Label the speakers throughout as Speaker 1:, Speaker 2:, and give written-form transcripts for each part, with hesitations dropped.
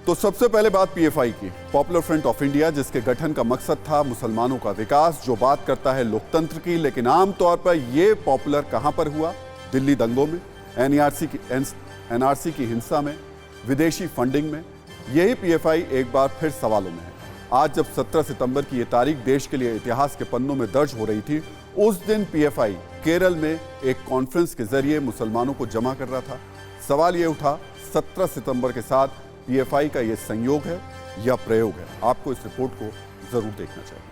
Speaker 1: तो सबसे पहले बात पीएफआई की, पॉपुलर फ्रंट ऑफ इंडिया, जिसके गठन का मकसद था मुसलमानों का विकास, जो बात करता है लोकतंत्र की। लेकिन आमतौर पर यह पॉपुलर कहां पर हुआ? दिल्ली दंगों में, एनआरसी की हिंसा में, विदेशी फंडिंग में। यही पीएफआई एक बार फिर सवालों में है। आज जब 17 सितंबर की यह तारीख देश के लिए इतिहास के पन्नों में दर्ज हो रही थी, उस दिन पीएफआई केरल में एक कॉन्फ्रेंस के जरिए मुसलमानों को जमा कर रहा था। सवाल यह उठा, 17 सितंबर के साथ पीएफआई का यह संयोग है या प्रयोग है? आपको इस रिपोर्ट को जरूर देखना चाहिए।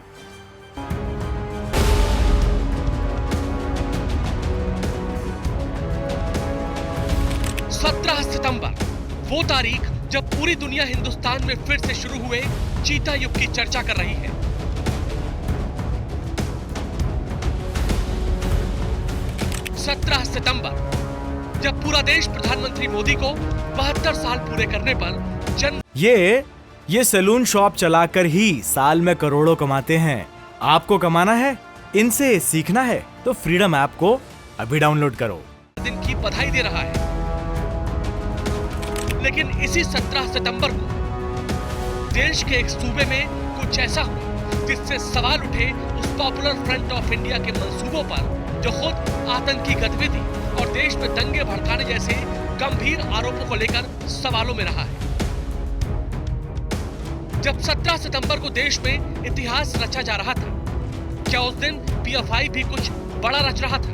Speaker 2: 17 सितंबर, वो तारीख जब पूरी दुनिया हिंदुस्तान में फिर से शुरू हुए चीता युग की चर्चा कर रही है। सत्रह सितंबर, जब पूरा देश प्रधानमंत्री मोदी को 72 साल पूरे करने पर
Speaker 3: ये सैलून शॉप चलाकर ही साल में करोड़ों कमाते हैं। आपको कमाना है, इनसे सीखना है तो फ्रीडम ऐप को अभी डाउनलोड करो।
Speaker 2: दिन की बधाई दे रहा है। लेकिन इसी 17 सितंबर को देश के एक सूबे में कुछ ऐसा हुआ जिससे सवाल उठे उस पॉपुलर फ्रंट ऑफ इंडिया के मंसूबों पर, जो खुद आतंकी गतिविधि और देश में दंगे भड़काने जैसे गंभीर आरोपों को लेकर सवालों में रहा है। जब 17 सितंबर को देश में इतिहास रचा जा रहा था, क्या उस दिन पीएफआई भी कुछ बड़ा रच रहा था?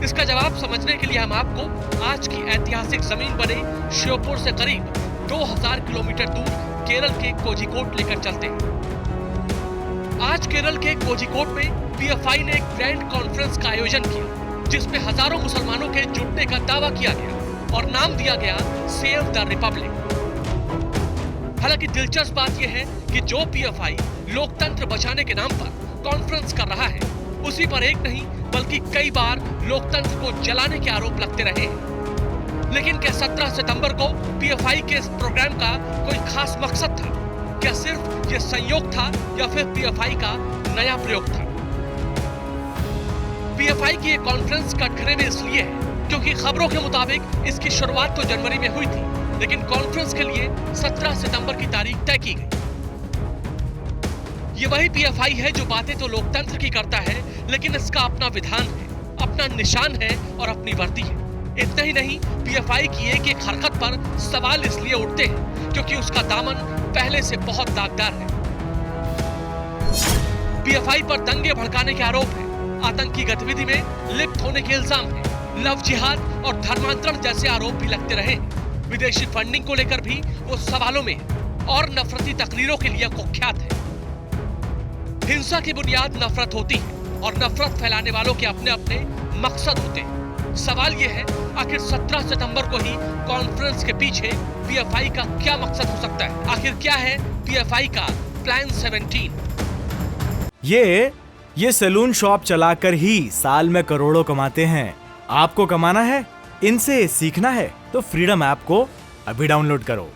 Speaker 2: इसका जवाब समझने के लिए हम आपको आज की ऐतिहासिक जमीन बने श्योपुर से करीब 2000 किलोमीटर दूर केरल के कोझिकोड लेकर चलते हैं। आज केरल के कोझिकोड में पीएफआई ने एक ग्रैंड कॉन्फ्रेंस का आयोजन किया, जिसमें हजारों मुसलमानों के जुटने का दावा किया गया और नाम दिया गया सेव द रिपब्लिक। हालांकि दिलचस्प बात यह है कि जो पीएफआई लोकतंत्र बचाने के नाम पर कॉन्फ्रेंस कर रहा है, उसी पर एक नहीं बल्कि कई बार लोकतंत्र को जलाने के आरोप लगते रहे हैं। लेकिन क्या 17 सितंबर को पीएफआई के इस प्रोग्राम का कोई खास मकसद था? क्या सिर्फ ये संयोग था या फिर पीएफआई का नया प्रयोग था? पीएफआई की ये कॉन्फ्रेंस कटघरे में इसलिए है क्योंकि खबरों के मुताबिक इसकी शुरुआत तो जनवरी में हुई थी, लेकिन कॉन्फ्रेंस के लिए 17 सितंबर की तारीख तय की गई। ये वही पीएफआई है जो बातें तो लोकतंत्र की करता है, लेकिन इसका अपना विधान है, अपना निशान है और अपनी वर्दी है। इतना ही नहीं, पीएफआई की एक एक हरकत पर सवाल इसलिए उठते हैं क्योंकि उसका दामन पहले से बहुत दागदार है। पीएफआई पर दंगे भड़काने के आरोप है, आतंकी गतिविधि में लिप्त होने के इल्जाम है, लव जिहाद और धर्मांतरण जैसे आरोप भी लगते रहे। विदेशी फंडिंग को लेकर भी वो सवालों में है और नफरती तकरीरों के लिए कुख्यात है। हिंसा की बुनियाद नफरत होती है और नफरत फैलाने वालों के अपने अपने मकसद होते हैं। सवाल यह है, आखिर 17 सितंबर को ही कॉन्फ्रेंस के पीछे पीएफआई का क्या मकसद हो सकता है? आखिर क्या है पीएफआई का प्लान 17?
Speaker 3: ये सैलून शॉप चलाकर ही साल में करोड़ों कमाते हैं। आपको कमाना है, इनसे सीखना है तो फ्रीडम ऐप को अभी डाउनलोड करो।